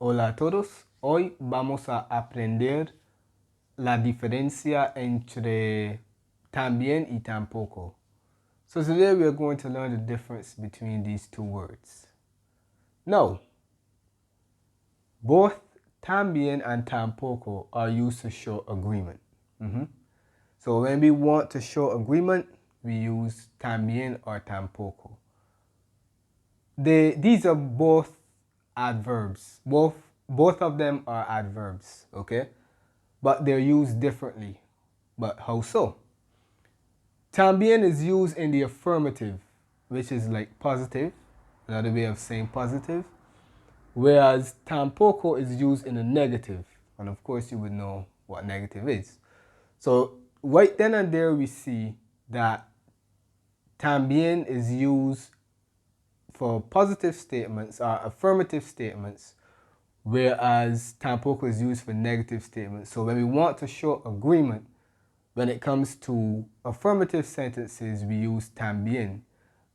Hola a todos, hoy vamos a aprender la diferencia entre también y tampoco. So today we are going to learn the difference between these two words. Now, both también and tampoco are used to show agreement. So when we want to show agreement, we use también or tampoco. These are both adverbs. Both of them are adverbs, okay? But they're used differently. But how so? También is used in the affirmative, which is like positive, another way of saying positive, whereas tampoco is used in the negative. And of course, you would know what negative is. So right then and there, we see that también is used for positive statements or affirmative statements, whereas tampoco is used for negative statements. So when we want to show agreement, when it comes to affirmative sentences, we use también.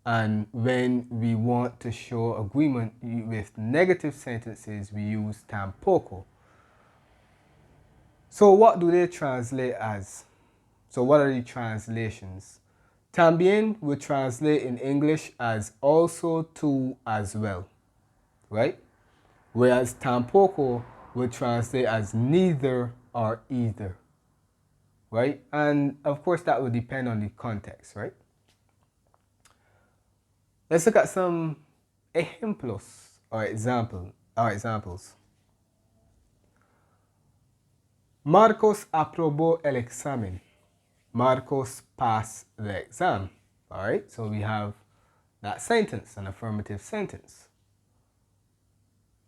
And when we want to show agreement with negative sentences, we use tampoco. So what do they translate as? So what are the translations? También will translate in English as also, to, as well, right? Whereas tampoco will translate as neither or either, right? And of course that will depend on the context, right? Let's look at some ejemplos or examples. Marcos aprobó el examen. Marcos passed the exam. All right, so we have that sentence, an affirmative sentence,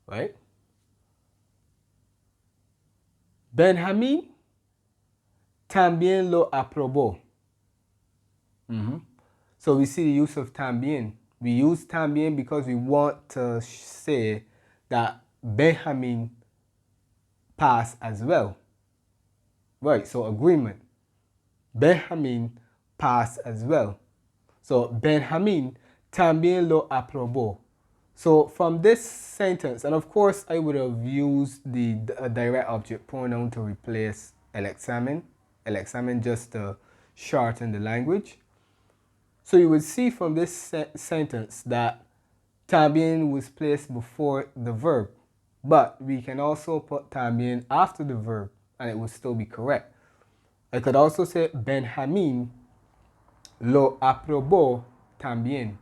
right? Benjamín también lo aprobó. So we see the use of también. We use también because we want to say that Benjamin passed as well. Right, so agreement. Benjamin passed as well. So Benjamin también lo aprobó. So from this sentence, and of course I would have used the direct object pronoun to replace el examen just to shorten the language. So you would see from this sentence that también was placed before the verb, but we can also put también after the verb and it would still be correct. I could also say Benjamín lo aprobó también.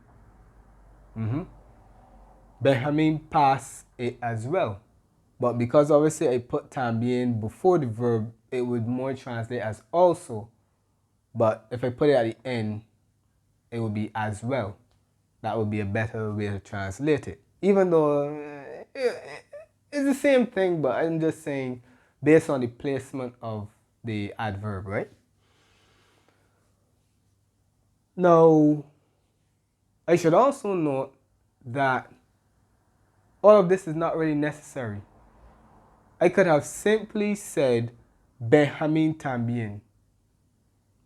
Benjamin passed it as well. But because obviously I put también before the verb, it would more translate as also. But if I put it at the end, it would be as well. That would be a better way to translate it. Even though it's the same thing, but I'm just saying based on the placement of the adverb, right? Now, I should also note that all of this is not really necessary. I could have simply said Benjamin también,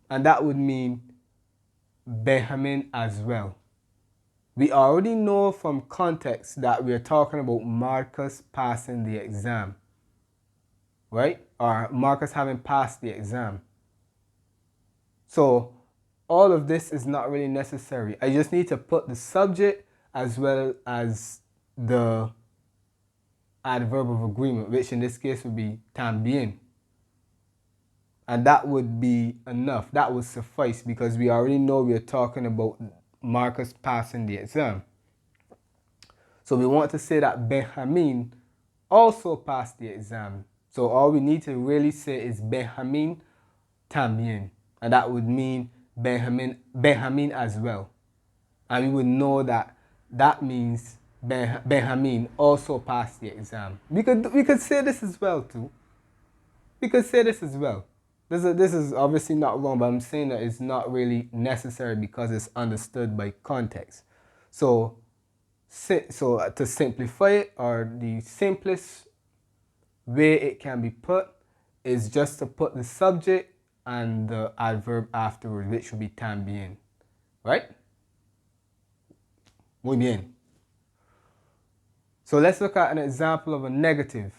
and that would mean Benjamin as well. We already know from context that we are talking about Marcus passing the exam, right? Or Marcus having passed the exam. So all of this is not really necessary. I just need to put the subject as well as the adverb of agreement, which in this case would be también. And that would be enough. That would suffice because we already know we are talking about Marcus passing the exam. So we want to say that Benjamin also passed the exam. So all we need to really say is Benjamin también. And that would mean Benjamin as well. And we would know that that means Benjamin also passed the exam. We could say this as well too. We could say this as well. This is obviously not wrong, but I'm saying that it's not really necessary because it's understood by context. So to simplify it, or the simplest way it can be put is just to put the subject and the adverb afterwards, which would be también. Right? Muy bien. So let's look at an example of a negative.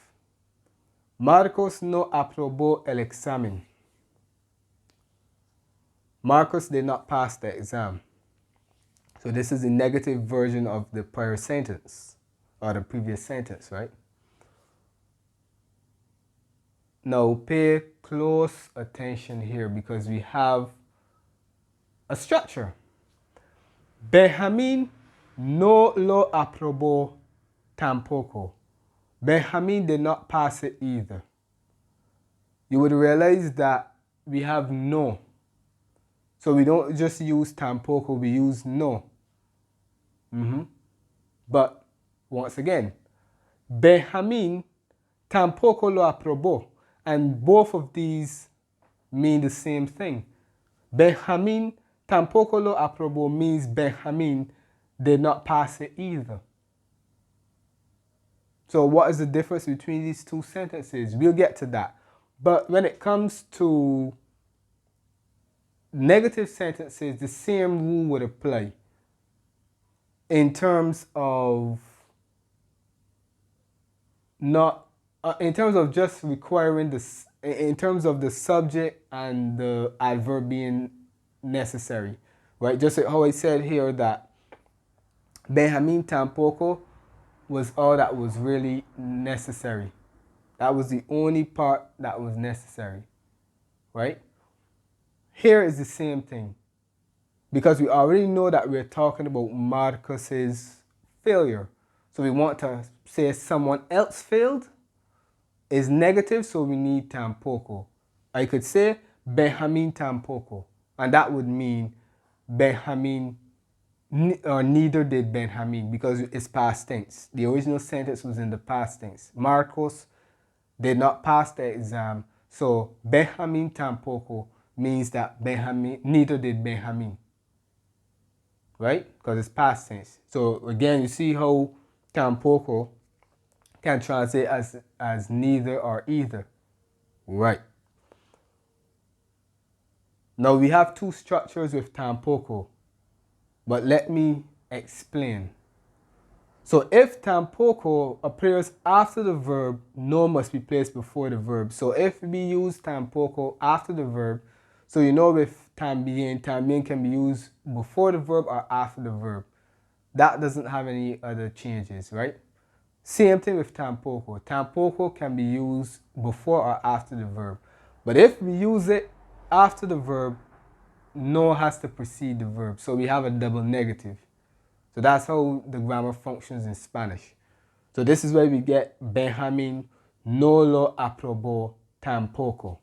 Marcos no aprobó el examen. Marcos did not pass the exam. So this is the negative version of the prior sentence, or the previous sentence, right? Now pay close attention here because we have a structure. Benjamín no lo aprobó tampoco. Benjamin did not pass it either. You would realize that we have no. So we don't just use tampoco, we use no. But once again, Benjamin tampoco lo aprobó. And both of these mean the same thing. Benjamin tampoco lo aprobó means Benjamin did not pass it either. So what is the difference between these two sentences? We'll get to that. But when it comes to negative sentences, the same rule would apply in terms of just requiring this, in terms of the subject and the adverb being necessary, right? Just like how I said here that Benjamin tampoco was all that was really necessary. That was the only part that was necessary, right? Here is the same thing. Because we already know that we're talking about Marcus's failure. So we want to say someone else failed is negative, so we need tampoco. I could say Benjamin tampoco, and that would mean Benjamin, or neither did Benjamin, because it's past tense. The original sentence was in the past tense. Marcos did not pass the exam, so Benjamin tampoco means that neither did Benjamin. Right? Because it's past tense. So again, you see how tampoco can translate as neither or either. Right. Now we have two structures with tampoco, but let me explain. So if tampoco appears after the verb, no must be placed before the verb. So if we use tampoco after the verb, so you know with también can be used before the verb or after the verb. That doesn't have any other changes, right? Same thing with tampoco. Tampoco can be used before or after the verb. But if we use it after the verb, no has to precede the verb. So we have a double negative. So that's how the grammar functions in Spanish. So this is where we get Benjamin no lo aprobó tampoco.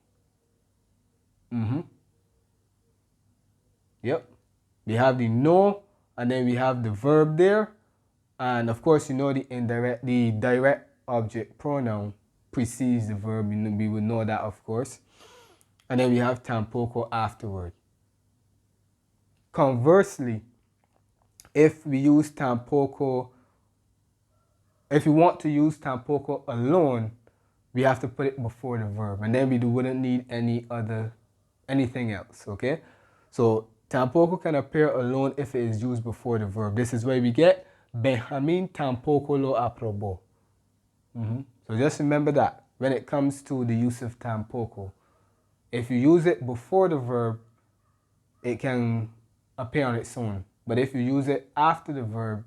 Yep. We have the no, and then we have the verb there. And of course, you know the direct object pronoun precedes the verb. We would know that, of course. And then we have tampoco afterward. Conversely, if we use tampoco, if we want to use tampoco alone, we have to put it before the verb. And then we wouldn't need anything else, okay? So tampoco can appear alone if it is used before the verb. This is where we get Benjamin tampoco lo aprobó. So just remember that when it comes to the use of tampoco. If you use it before the verb, it can appear on its own. But if you use it after the verb,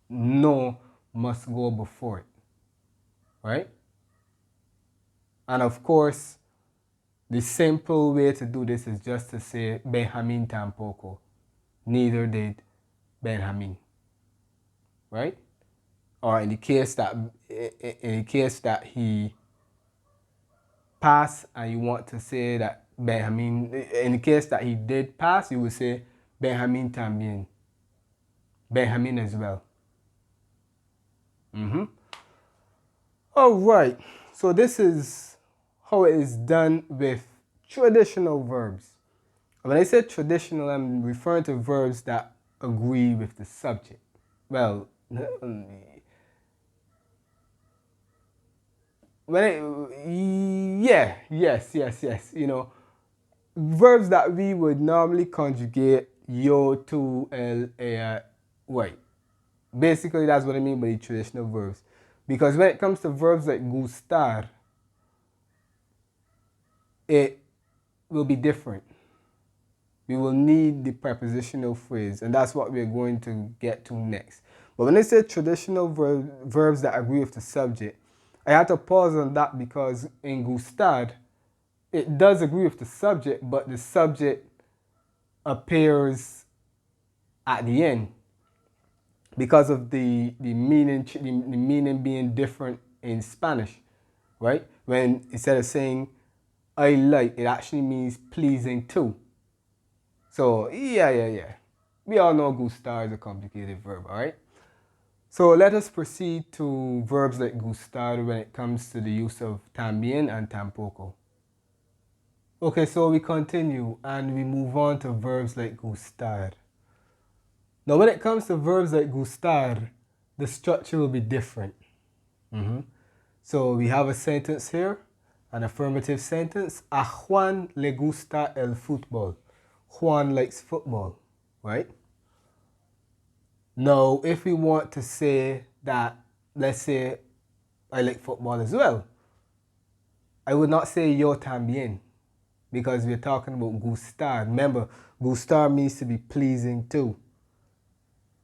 no must go before it. Right? And of course, the simple way to do this is just to say Benjamin tampoco. Neither did Benjamin. Right? Or in the case that he passed and you want to say that Benjamin, in the case that he did pass, you would say Benjamin también. Benjamin as well. All right. So this is how it is done with traditional verbs. When I say traditional, I'm referring to verbs that agree with the subject. Well, yes. You know, verbs that we would normally conjugate yo, tu, el, ella, y. Basically, that's what I mean by the traditional verbs. Because when it comes to verbs like gustar, it will be different. We will need the prepositional phrase, and that's what we're going to get to next. But when I say traditional verbs that agree with the subject, I had to pause on that because in gustar, it does agree with the subject, but the subject appears at the end because of the meaning being different in Spanish, right? When instead of saying I like, it actually means pleasing to. So yeah. We all know gustar is a complicated verb, all right? So let us proceed to verbs like gustar when it comes to the use of también and tampoco. Okay, so we continue and we move on to verbs like gustar. Now, when it comes to verbs like gustar, the structure will be different. So we have a sentence here, an affirmative sentence. A Juan le gusta el fútbol. Juan likes football, right? Now, if we want to say that, let's say I like football as well, I would not say yo también because we're talking about gustar. Remember, gustar means to be pleasing to.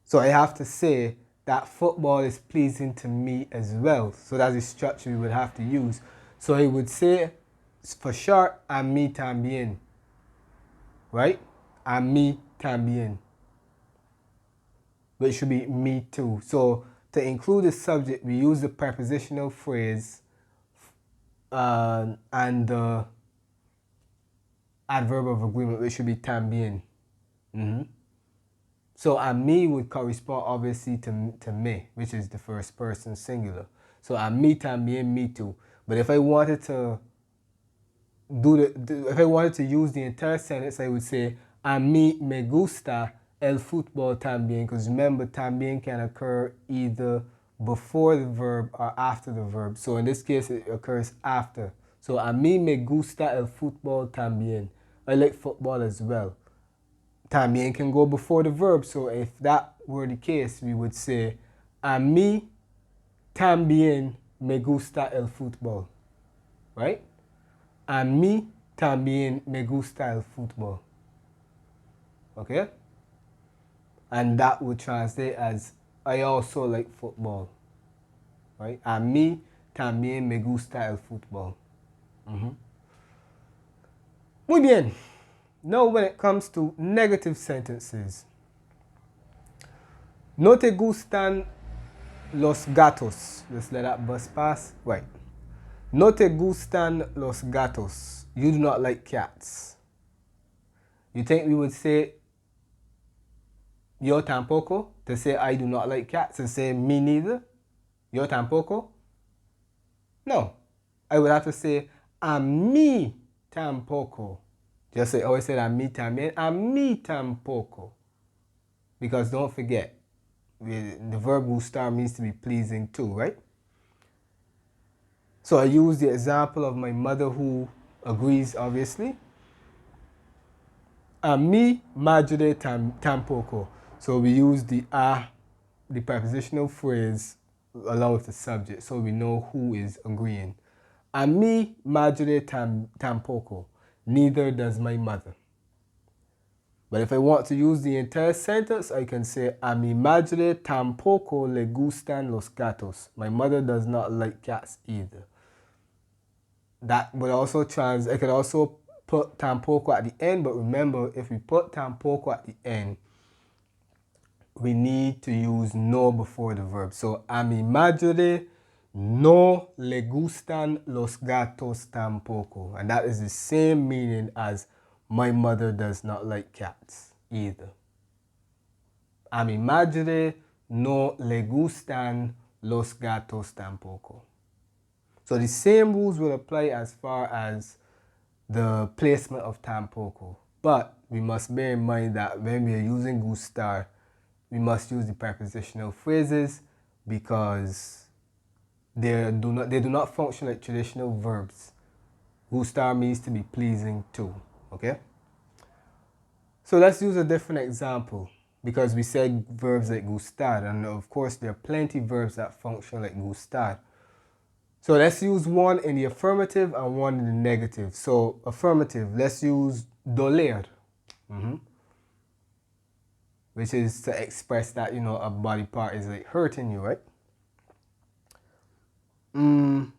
So I have to say that football is pleasing to me as well. So that's the structure we would have to use. So I would say, for short, a mí también. Right? A mí también. Which should be me too. So to include the subject, we use the prepositional phrase and the adverb of agreement, which should be también. So a mí would correspond obviously to me, which is the first person singular. So a mí también, me too. But if I wanted to if I wanted to use the entire sentence, I would say a mí me gusta el fútbol también, because remember también can occur either before the verb or after the verb. So in this case it occurs after. So a mí me gusta el fútbol también. I like football as well. También can go before the verb, so if that were the case, we would say a mí también me gusta el fútbol. Right? A mí también me gusta el fútbol. Okay? And that would translate as I also like football. Right? A mí también me gusta el fútbol. Muy bien. Now when it comes to negative sentences. No te gustan los gatos. Let's let that bus pass. Right. No te gustan los gatos. You do not like cats. You think we would say yo tampoco to say I do not like cats and say me neither? Yo tampoco? No. I would have to say a mí tampoco. Just say, always say a mí también. A mí tampoco. Because don't forget, the verb gustar means to be pleasing too, right? So I use the example of my mother who agrees, obviously. A mí madre tampoco. So we use the prepositional phrase along with the subject, so we know who is agreeing. A mí madre tampoco. Neither does my mother. But if I want to use the entire sentence, I can say, a mi madre tampoco le gustan los gatos. My mother does not like cats either. That would also I could also put tampoco at the end, but remember, if we put tampoco at the end, we need to use no before the verb. So, a mi madre no le gustan los gatos tampoco. And that is the same meaning as my mother does not like cats either. A mi madre no le gustan los gatos tampoco. So the same rules will apply as far as the placement of tampoco. But we must bear in mind that when we are using gustar, we must use the prepositional phrases because they do not function like traditional verbs. Gustar means to be pleasing to. Okay? So let's use a different example. because we said verbs like gustar, and of course there are plenty of verbs that function like gustar. So let's use one in the affirmative and one in the negative. So affirmative, let's use doler, which is to express that, you know, a body part is like hurting you, right? No,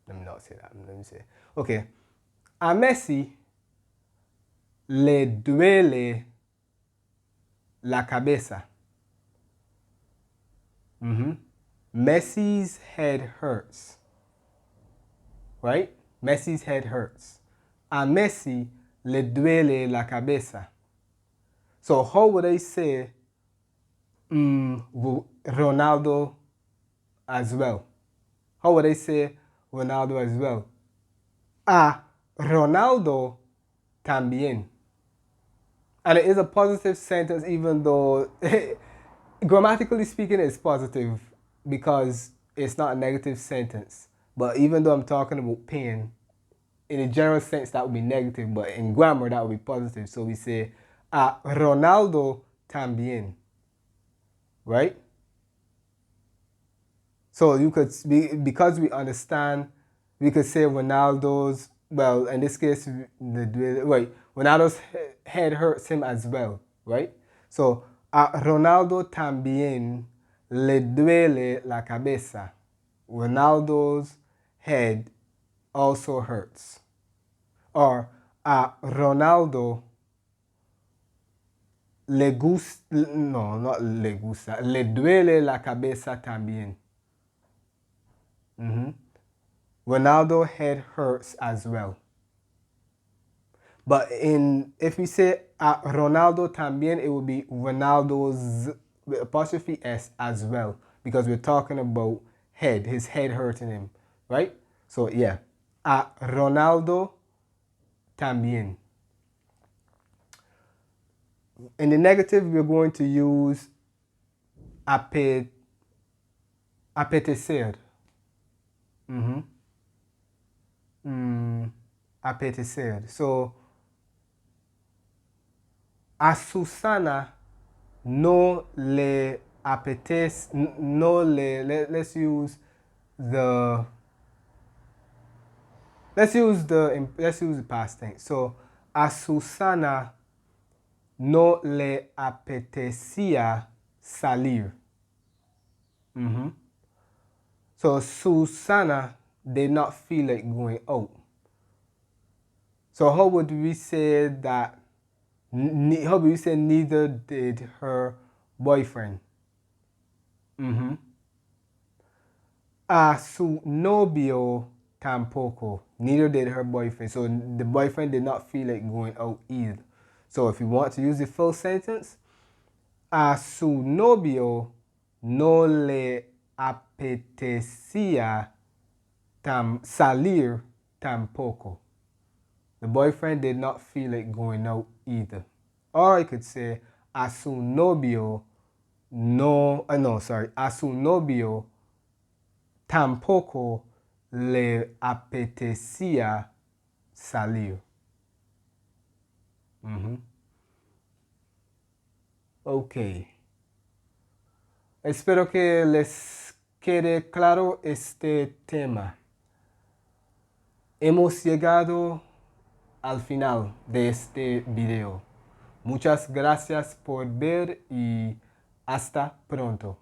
let me not say that. Let me say, okay. A Messi le duele la cabeza. Messi's head hurts. Right? Messi's head hurts. A Messi le duele la cabeza. So how would I say Ronaldo as well? How would I say Ronaldo as well? A Ronaldo también. And it is a positive sentence, even though grammatically speaking it's positive because it's not a negative sentence. But even though I'm talking about pain, in a general sense that would be negative, but in grammar that would be positive. So we say a Ronaldo también. Right? So you could, because we understand, we could say Ronaldo's, well, in this case, Ronaldo's head hurts him as well, right? So, a Ronaldo también le duele la cabeza. Ronaldo's head also hurts. Or, a Ronaldo le gusta, no, not le gusta, le duele la cabeza también. Ronaldo head hurts as well. But if we say Ronaldo también, it would be Ronaldo's with apostrophe S as well, because we're talking about head, his head hurting him, right? So yeah, a Ronaldo también. In the negative, we're going to use apetecer. Apetecer. So, a Susana no le apetece, let's use the past tense. So, a Susana no le apetecía salir. So Susana did not feel like going out. So how would we say that? How would we say neither did her boyfriend? A su novio tampoco. Neither did her boyfriend. So the boyfriend did not feel like going out either. So if you want to use the full sentence, a su novio no le apetecía salir tampoco. The boyfriend did not feel like going out either. Or I could say, a su novio a su novio tampoco le apetecía salir. Ok. Espero que les quede claro este tema. Hemos llegado al final de este video. Muchas gracias por ver y hasta pronto.